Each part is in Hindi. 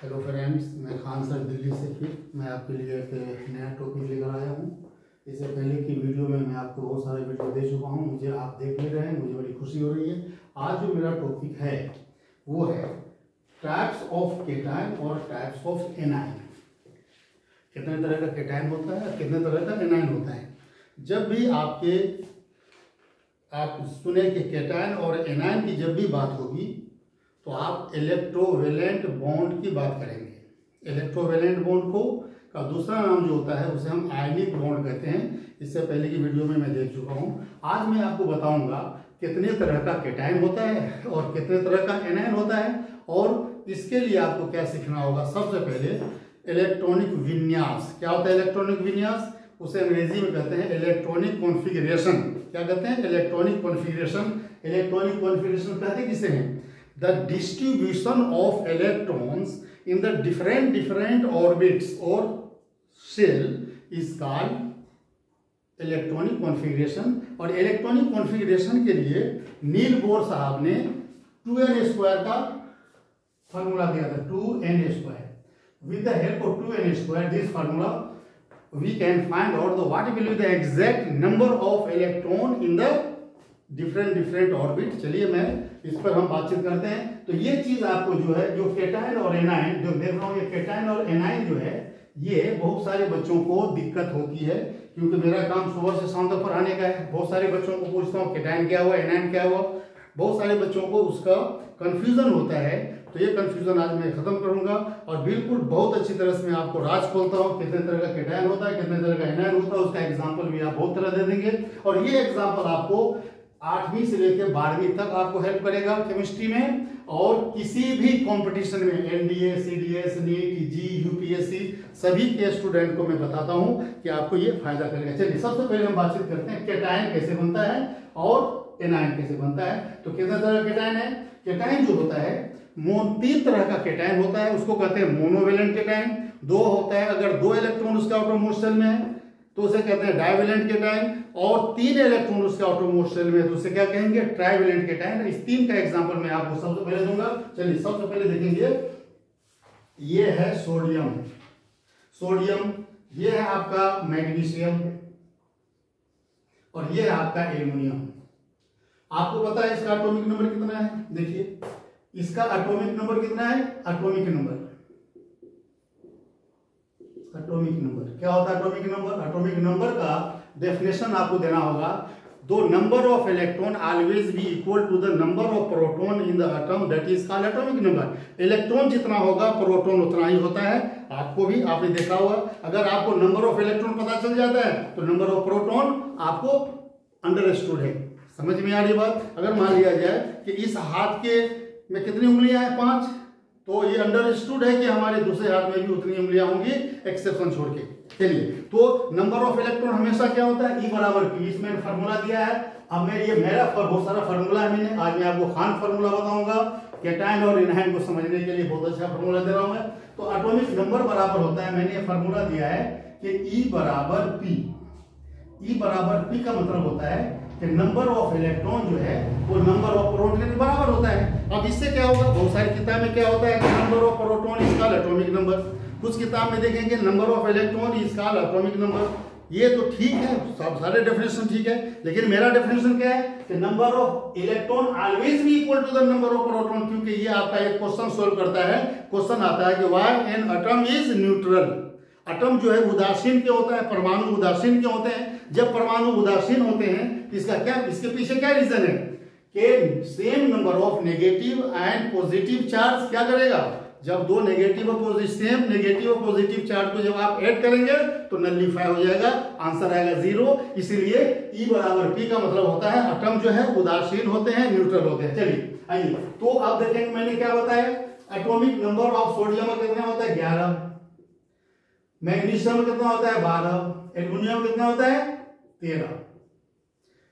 हेलो फ्रेंड्स, मैं खान सर दिल्ली से फिर मैं आपके लिए एक नया टॉपिक लेकर आया हूँ। इससे पहले की वीडियो में मैं आपको बहुत सारे वीडियो दे चुका हूँ, मुझे आप देख भी रहे हैं, मुझे बड़ी खुशी हो रही है। आज जो मेरा टॉपिक है वो है टाइप्स ऑफ केटायन और टाइप्स ऑफ एनायन। कितने तरह का केटायन होता है, कितने तरह का एनायन होता है। जब भी आप सुने कि केटायन और एनायन की जब भी बात होगी तो आप इलेक्ट्रोवेलेंट बॉन्ड की बात करेंगे। इलेक्ट्रोवेलेंट बॉन्ड को का दूसरा नाम जो होता है उसे हम आयनिक बॉन्ड कहते हैं। इससे पहले की वीडियो में मैं देख चुका हूँ। आज मैं आपको बताऊंगा कितने तरह का केटायन होता है और कितने तरह का एनायन होता है, और इसके लिए आपको क्या सीखना होगा। सबसे पहले इलेक्ट्रॉनिक विन्यास। क्या होता है इलेक्ट्रॉनिक विन्यास? उसे अंग्रेजी में कहते हैं इलेक्ट्रॉनिक कॉन्फ़िगरेशन। क्या कहते हैं? Electronic configuration. इलेक्ट्रॉनिक कॉन्फ़िगरेशन कहते हैं किसे हैं? The distribution of electrons in the different orbits or shell is called electronic configuration। और इलेक्ट्रॉनिक कॉन्फ़िगरेशन के लिए नील बोर साहब ने 2n² का फॉर्मूला दिया था। 2n²। With the help of 2n², this formula we can find out what will be the exact number of electron in the different orbit. चलिए मैं इस पर हम बातचीत करते हैं। तो ये चीज आपको जो है, जो केटायन और एनायन जो देख रहा हूँ, ये केटायन और एनायन जो है ये बहुत सारे बच्चों को दिक्कत होती है, क्योंकि मेरा काम सुबह से शाम तक पढ़ाने का है। बहुत सारे बच्चों को पूछता हूँ केटायन क्या हुआ, एनायन क्या हुआ। बहुत सारे बच्चों को उसका कंफ्यूजन होता है। तो ये कंफ्यूजन आज मैं खत्म करूंगा और बिल्कुल बहुत अच्छी तरह से मैं आपको राज खोलता हूँ कितने तरह का केटायन होता है, कितने तरह का एनायन होता है। उसका एग्जाम्पल भी आप बहुत तरह दे देंगे, और ये एग्जाम्पल आपको 8वीं से लेकर 12वीं तक आपको हेल्प करेगा केमिस्ट्री में। और किसी भी कंपटीशन में एनडीए, सीडीएस, नीट, जी, यूपीएससी सभी के स्टूडेंट को मैं बताता हूं कि आपको ये फायदा करेगा। चलिए सबसे पहले हम बातचीत करते हैं केटायन कैसे बनता है और एनायन कैसे बनता है। तो कितने तरह का केटायन है? केटायन जो होता है 3 तरह का केटायन होता है, उसको कहते हैं मोनोवेलेंट केटायन। 2 होता है, अगर 2 इलेक्ट्रॉन उसके आउटरमोस्ट शेल में है तो उसे कहते हैं डाइवेलेंट केटायन, और 3 इलेक्ट्रॉन उसके आउटरमोस्ट शेल में है तो उसे क्या कहेंगे? Trivalent cation. इस 3 का एग्जांपल मैं आपको सबसे पहले दूंगा। चलिए सबसे पहले देखेंगे, ये है सोडियम। सोडियम, ये है आपका मैग्नीशियम, और ये है आपका एल्युमिनियम। आपको पता है इसका एटॉमिक नंबर कितना है? देखिए इसका एटॉमिक नंबर कितना है? एटॉमिक नंबर क्या होता है एटॉमिक नंबर? एटॉमिक नंबर का डेफिनेशन आपको देना होगा। दो number of electron always be equal to the number of proton in the atom, that is called atomic number. Electron जितना होगा प्रोटॉन उतना ही होता है। आपको भी आपने देखा होगा, अगर आपको नंबर ऑफ इलेक्ट्रॉन पता चल जाता है तो नंबर ऑफ प्रोटॉन आपको अंडरस्टूड है। समझ में आ रही बात? अगर मान लिया जाए कि इस हाथ के में कितनी उंगलियां हैं? 5, तो ये अंडरस्टूड है कि हमारे दूसरे हाथ में भी उतनी उंगलियां होंगी, एक्सेप्शन छोड़ के। चलिए, तो नंबर ऑफ इलेक्ट्रॉन हमेशा क्या होता है? E बराबर P। इसमें फार्मूला दिया है। अब मैं ये मेरा बहुत सारा फार्मूला है, मैंने आज मैं आपको खान फार्मूला बताऊंगा। केटायन और एनायन को समझने के लिए बहुत अच्छा फार्मूला दे रहा हूं मैं। तो एटॉमिक नंबर बराबर होता है, मैंने ये फार्मूला दिया है कि E बराबर P। E बराबर P का मतलब होता है कि नंबर ऑफ इलेक्ट्रॉन जो है वो नंबर ऑफ प्रोटॉन के बराबर होता है। अब इससे क्या होगा? बहुत सारी किताब में क्या होता है कि number of proton is called atomic number. कुछ किताब में देखेंगे number of electron is called atomic number. ये तो ठीक है, सब सारे डेफिनेशन ठीक है, लेकिन मेरा डेफिनेशन क्या है कि number of electron always be equal to the number of proton. क्योंकि ये आपका एक क्वेश्चन सोल्व करता है। क्वेश्चन आता है कि why an atom is neutral. Atom जो है उदासीन क्यों होता है? परमाणु उदासीन क्यों होते हैं? जब परमाणु उदासीन होते हैं इसका क्या, इसके पीछे क्या रीजन है कि same number of negative and positive charge क्या करेगा? जब 2 नेगेटिव और पॉजिटिव चार्ज को जब आप ऐड करेंगे तो नलिफाई हो जाएगा, आंसर आएगा 0। इसीलिए E बराबर P का मतलब होता है एटम जो है उदासीन होते हैं, न्यूट्रल होते हैं। चलिए आइए, तो अब देखेंगे मैंने क्या बताया। एटॉमिक नंबर ऑफ सोडियम में कितना होता है? 11। मैग्नीशियम में कितना होता है? 12। एल्युमिनियम में कितना होता है? 13।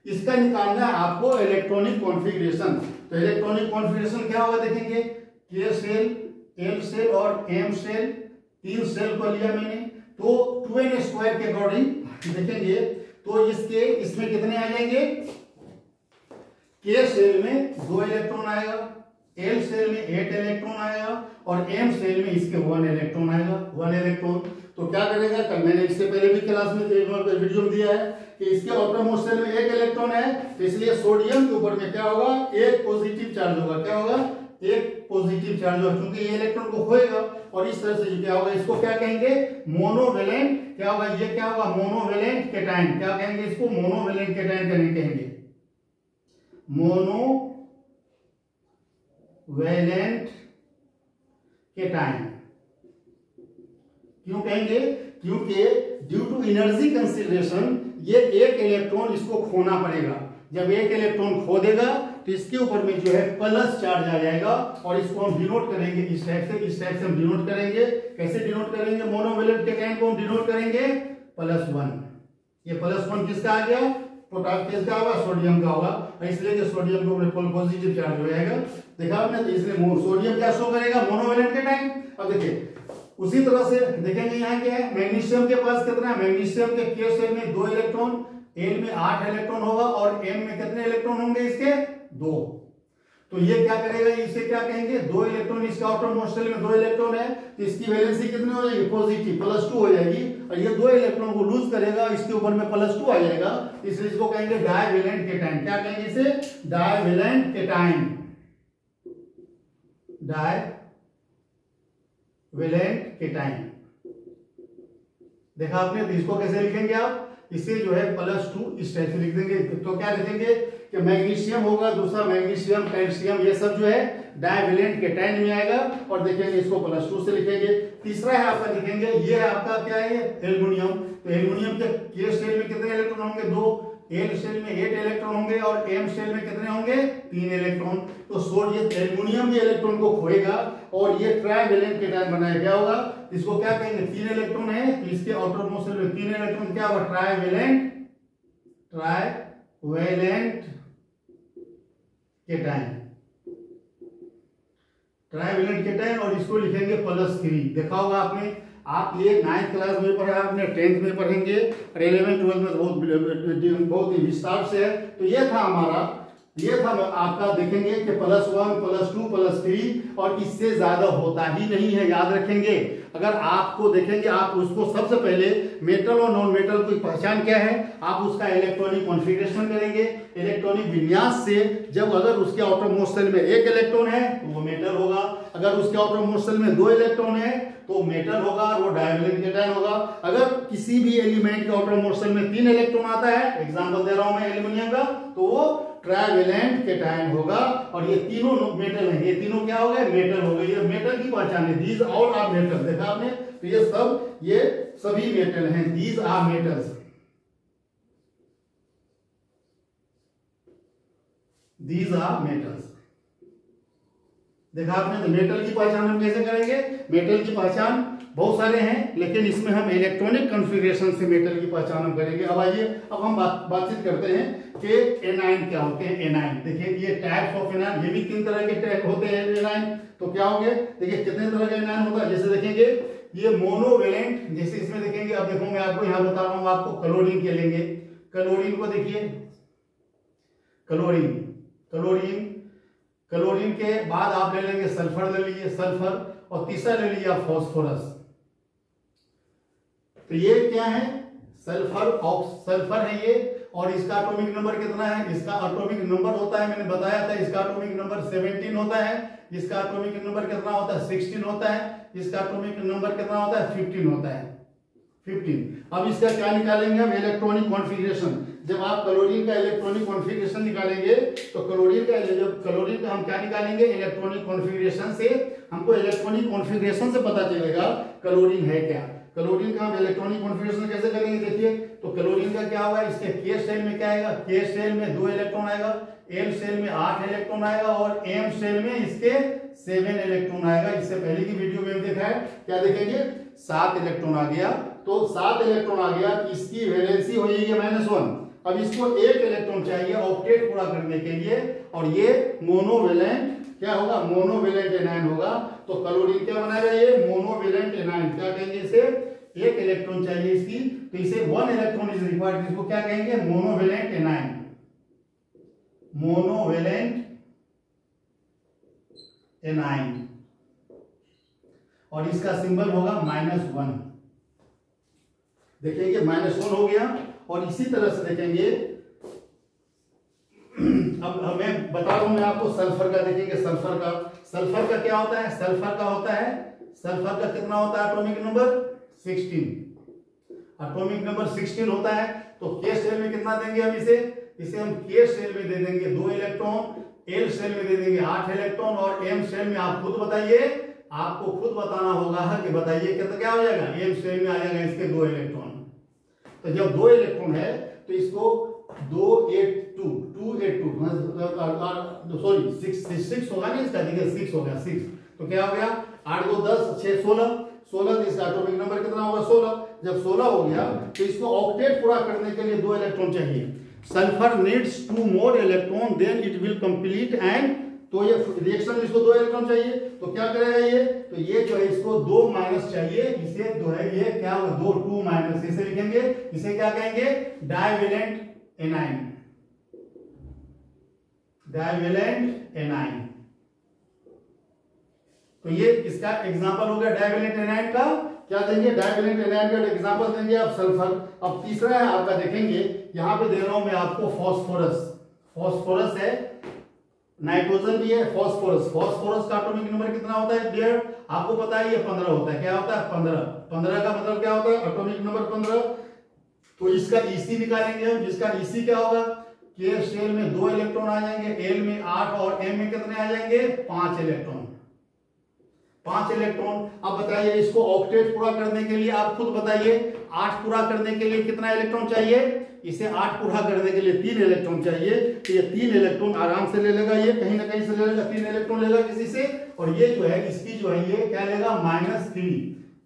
इसका निकालना है आपको इलेक्ट्रॉनिक कॉन्फ़िगरेशन। तो इलेक्ट्रॉनिक कॉन्फ़िगरेशन क्या होगा देखेंगे। K शेल, L शेल और M शेल, 3 शेल को लिया मैंने। तो 2n² के अकॉर्डिंग देखेंगे तो इसमें कितने आ जाएंगे? K शेल में 2 इलेक्ट्रॉन आएगा, एल सेल में 8 इलेक्ट्रॉन आएगा और एम सेल में इसके 1 इलेक्ट्रॉन आएगा, 1 इलेक्ट्रॉन। तो क्या करेगा, कल मैंने इससे पहले भी क्लास में वीडियो में दिया है कि इसके आउटरमोस्ट सेल में 1 इलेक्ट्रॉन है, तो इसलिए सोडियम के ऊपर में क्या होगा, एक पॉजिटिव चार्ज होगा। क्या होगा, एक पॉजिटिव चार्ज होगा, क्योंकि ये इलेक्ट्रॉन को खोएगा। और इस तरह से क्या होगा, इसको क्या कहेंगे, मोनोवेलेंट। क्या होगा, ये क्या होगा, मोनोवेलेंट कैटायन। क्या कहेंगे इसको, मोनोवेलेंट कैटायन कहेंगे, मोनोवेलेंट कैटायन। क्यों कहेंगे, क्योंकि ड्यू टू एनर्जी कंसिडरेशन ये एक इलेक्ट्रॉन इसको खोना पड़ेगा। जब एक इलेक्ट्रॉन खो देगा तो इसके ऊपर में जो है प्लस चार्ज आ जाएगा और इसको हम डिनोट करेंगे इस टाइप से, इस टाइप से हम डिनोट करेंगे। कैसे डिनोट करेंगे, मोनोवेलेंट कैटायन को हम डिनोट करेंगे +1। ये +1 किसका आ गया, पोटास किसका होगा, सोडियम का होगा, इसलिए कि सोडियम के ऊपर पॉजिटिव चार्ज हो जाएगा। देखा आपने, तो इसलिए सोडियम क्या शो करेगा, मोनोवेलेंट कैटायन। अब देखिए उसी तरह से देखेंगे यहाँ क्या है, मैग्नीशियम के पास कितना है, मैग्नीशियम के के सेल में 2 इलेक्ट्रॉन, एल में 8 इलेक्ट्रॉन होगा और एम में कितने इलेक्ट्रॉन होंगे इसके, 2। तो ये क्या करेगा, इसे क्या कहेंगे, 2 इलेक्ट्रॉन, इसका आउटरमोस्ट शेल में 2 इलेक्ट्रॉन है, तो इसकी वैलेंसी कितनी हो जाएगी, पॉजिटिव, +2 हो जाएगी। और ये 2 इलेक्ट्रॉन को लूज करेगा, इसके ऊपर में +2 आ जाएगा, इसलिए इसको कहेंगे डाइवेलेंट कैटायन। क्या कहेंगे इसे, डाइवेलेंट कैटायन, डाइवेलेंट कैटायन। देखा आपने, तो इसको कैसे लिखेंगे आप, इसे जो है +2 इस टाइप से लिख देंगे। तो क्या लिखेंगे कि मैग्नीशियम होगा, दूसरा मैग्नीशियम, कैल्शियम, ये सब जो है डाइवेलेंट कैटायन में आएगा। और देखेंगे इसको +2 से लिखेंगे। तीसरा है आपका, लिखेंगे ये आपका क्या है, एल्युमिनियम। तो एल्युमिनियम के के सेल में कितने इलेक्ट्रॉन होंगे, 2, एल सेल में 8 इलेक्ट्रॉन होंगे और एम सेल में कितने होंगे, 3 इलेक्ट्रॉन। तो सोडियम एल्युमिनियम भी इलेक्ट्रॉन को खोएगा और ये ट्राइवेलेंट कैटायन बनाएगा। क्या होगा, इसको क्या कहेंगे, 3 इलेक्ट्रॉन है, तो इसके आउटरमोस्ट सेल में 3 इलेक्ट्रॉन, क्या होगा, ट्राइवेलेंट कैटायन, ट्राइवेलेंट कैटायन। और इसको लिखेंगे +3। देखा होगा आपने, आप ये 9th क्लास में पढ़ा, आपने 10th में पढ़ेंगे और 11th 12th में बहुत ही विस्तार से है। तो ये था हमारा, ये था आपका, देखेंगे कि +1 +2 +3 और इससे ज्यादा होता ही नहीं है, याद रखेंगे। अगर आपको देखेंगे, आप उसको सबसे पहले मेटल और नॉन मेटल की पहचान क्या है, आप उसका इलेक्ट्रॉनिक कॉन्फ़िगरेशन करेंगे, इलेक्ट्रॉनिक विन्यास से। जब अगर उसके आउटरमोस्ट शेल में 1 इलेक्ट्रॉन है तो वो मेटल होगा, अगर उसके आउटरमोस्ट शेल में 2 इलेक्ट्रॉन है तो मेटल होगा और वो डाइवेलेंट कैटायन होगा। अगर किसी भी एलिमेंट के आउटरमोस्ट शेल में 3 इलेक्ट्रॉन आता है, एग्जांपल दे रहा हूं मैं एल्युमिनियम का, तो वो ट्राइवेलेंट कैटायन होगा। और ये तीनों मेटल हैं, ये तीनों क्या हो गए, मेटल हो गए। ये मेटल की पहचान है, दीज ऑल आर मेटल। देखा आपने, तो ये सब, ये सभी मेटल हैं, these are metals, these are metals. देखा आपने, तो मेटल की पहचान हम कैसे करेंगे, मेटल की पहचान बहुत सारे हैं, लेकिन इसमें हम इलेक्ट्रॉनिक कॉन्फ़िगरेशन से मेटल की पहचान हम करेंगे। अब आइए, अब हम बातचीत करते हैं कि एनाइन क्या होते हैं। एनाइन देखिए, ये टाइप्स ऑफ एनाइन, ये भी 3 तरह के टाइप होते हैं एनाइन। तो क्या होंगे, देखिए कितने तरह का एनाइन होता है। जैसे देखेंगे ये मोनोवेलेंट, जैसे इसमें देखेंगे, अब देखो मैं आपको यहाँ बता रहा हूँ, आपको क्लोरीन के लेंगे। क्लोरीन को देखिए, क्लोरीन, क्लोरीन, क्लोरीन के बाद आप ले लेंगे सल्फर, ले लीजिए सल्फर, और तीसरा ले लीजिए फास्फोरस। तो ये क्या है, सल्फर, सल्फर है ये, और इसका एटॉमिक नंबर कितना है, इसका एटॉमिक नंबर होता है, मैंने बताया था, इसका एटॉमिक नंबर 17 होता है, इसका एटॉमिक नंबर कितना होता है, 16 होता है, इसका एटॉमिक नंबर कितना होता है, 15 होता है, 15। अब इसका क्या निकालेंगे हम, इलेक्ट्रॉनिक कॉन्फ़िगरेशन। जब आप क्लोरीन का इलेक्ट्रॉनिक कॉन्फ़िगरेशन निकालेंगे तो क्लोरीन का, जब क्लोरीन का हम क्या निकालेंगे, इलेक्ट्रॉनिक कॉन्फ़िगरेशन से। हमको इलेक्ट्रॉनिक कॉन्फ़िगरेशन से पता चलेगा क्लोरीन है क्या। क्लोरीन का हम इलेक्ट्रॉनिक कॉन्फ़िगरेशन कैसे करेंगे, देखिए। तो क्लोरीन का क्या होगा, इसके के सेल में क्या आएगा, के सेल में 2 इलेक्ट्रॉन आएगा, एल सेल में 8 इलेक्ट्रॉन आएगा और एम सेल में इसके 7 इलेक्ट्रॉन आएगा। इससे पहले की वीडियो में देखा है, क्या देखेंगे, 7 इलेक्ट्रॉन आ गया। तो 7 इलेक्ट्रॉन आ गया, इसकी वैलेंसी हो जाएगी -1। अब इसको 1 इलेक्ट्रॉन चाहिए ऑक्टेट पूरा करने के लिए, और ये मोनोवेलेंट क्या होगा, मोनोवेलेंट एनायन होगा। तो क्लोरीन क्या बनाएगा, ये मोनोवेलेंट एनायन। क्या कहेंगे इसे, 1 इलेक्ट्रॉन चाहिए इसकी, तो इसे 1 इलेक्ट्रॉन इज रिक्वायर्ड, इसको क्या कहेंगे, मोनोवेलेंट एनायन, मोनोवेलेंट एनाइन, और इसका सिंबल होगा -1। देखेंगे -1 हो गया। और इसी तरह से देखेंगे, अब मैं बता रहा हूं मैं आपको सल्फर का। देखेंगे सल्फर का क्या होता है, सल्फर का कितना होता है एटॉमिक नंबर 16, एटॉमिक नंबर 16 होता है। तो के शेल में कितना देंगे हम इसे हम के शेल में दे देंगे 2 इलेक्ट्रॉन, एल शेल में दे देंगे 8 इलेक्ट्रॉन, और एम शेल में आप खुद बताइए, आपको खुद बताना होगा कि बताइए कितना क्या हो जाएगा। एम शेल में आ जाएगा इसके 2 इलेक्ट्रॉन। तो जब 2 इलेक्ट्रॉन है तो इसको 282 सॉरी 6 होगा ना इसका, देखिए 6 हो गया 6। तो क्या हो गया 8 2 10 6 16 16। तो इसका एटॉमिक नंबर कितना होगा 16। जब 16 हो गया तो इसको ऑक्टेट पूरा करने के लिए 2 इलेक्ट्रॉन चाहिए। Sulphur needs 2 more electron then it will complete and, तो ये रिएक्शन में इसको 2 इलेक्ट्रॉन चाहिए। तो क्या करेगा ये, तो ये जो है इसको 2 माइनस चाहिए, इसे जो है ये क्या होगा 2 माइनस, इसे लिखेंगे, इसे क्या कहेंगे डाइवेलेंट एनाइन, डाइवेलेंट एनाइन। तो ये इसका एग्जांपल हो गया डाइवेलेंट एनाइन का। क्या देंगे, डाइवेलेंट एनाइन का एग्जांपल देंगे आप सल्फर। अब तीसरा है आपका, देखेंगे यहां पे दे रहा हूं मैं आपको फॉस्फोरस है, नाइट्रोजन भी है, फॉस्फोरस का एटॉमिक नंबर कितना होता है 1.5। आपको पता है ये 15 होता है। क्या होता है 15 का मतलब क्या होता है एटॉमिक नंबर 15। तो इसका ईसी निकालेंगे हम, जिसका ईसी क्या होगा, के शेल में 2 इलेक्ट्रॉन आ जाएंगे, एल में 8 और एम में कितने आ जाएंगे 5 इलेक्ट्रॉन। अब बताइए इसको ऑक्टेट पूरा करने के लिए आप खुद बताइए, 8 पूरा करने के लिए कितना इलेक्ट्रॉन चाहिए, इसे 8 पूरा करने के लिए 3 इलेक्ट्रॉन चाहिए। तो ये 3 इलेक्ट्रॉन आराम से ले लेगा, ये कहीं ना कहीं से ले लेगा, 3 इलेक्ट्रॉन लेगा किसी से। और ये जो है इसकी जो है ये क्या लेगा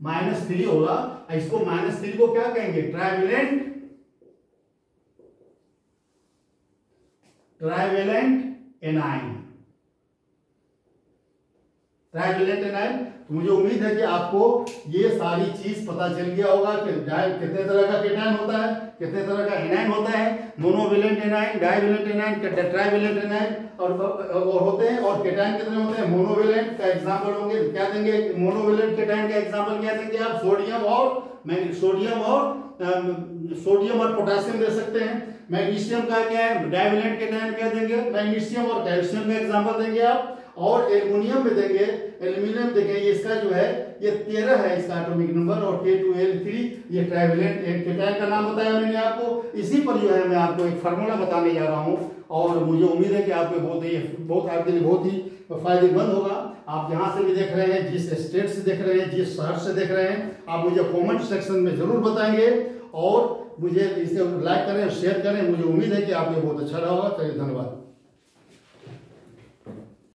-3 होगा। इसको -3 को क्या कहेंगे ट्राइवेलेंट एनाइन। तो मुझे उम्मीद है कि आपको ये सारी चीज पता चल गया होगा कि कितने तरह का केटायन होता है, कितने तरह का एनाइन होता है, monovalent A9, divalent A9, trivalent A9 और होते हैं। और केटायन कितने होते हैं, मोनोवेलेंट का एग्जांपल होंगे क्या देंगे, मोनोवेलेंट केटायन का एग्जांपल क्या देंगे आप, सोडियम और पोटेशियम दे सकते हैं। मैग्नीशियम का क्या है, डाइवेलेंट केटायन क्या देंगे, मैग्नीशियम और कैल्शियम का एग्जांपल देंगे आप। और एल्युमिनियम में देंगे, एल्युमिनियम देखेंगे इसका जो है ये 13 है इसका एटॉमिक नंबर, और K2Al3 ये ट्राइवेलेंट केटायन का नाम बताया मैंने आपको। इसी पर जो है मैं आपको एक फार्मूला बताने जा रहा हूँ, और मुझे उम्मीद है कि आपको बहुत आपके लिए बहुत ही फायदेमंद होगा। आप जहाँ से भी देख रहे हैं, जिस स्टेट से देख रहे हैं, जिस शहर से देख रहे हैं, आप मुझे कॉमेंट सेक्शन में जरूर बताएंगे, और मुझे इसे लाइक करें, शेयर करें। मुझे उम्मीद है कि आपको बहुत अच्छा रहा होगा। चलिए धन्यवाद।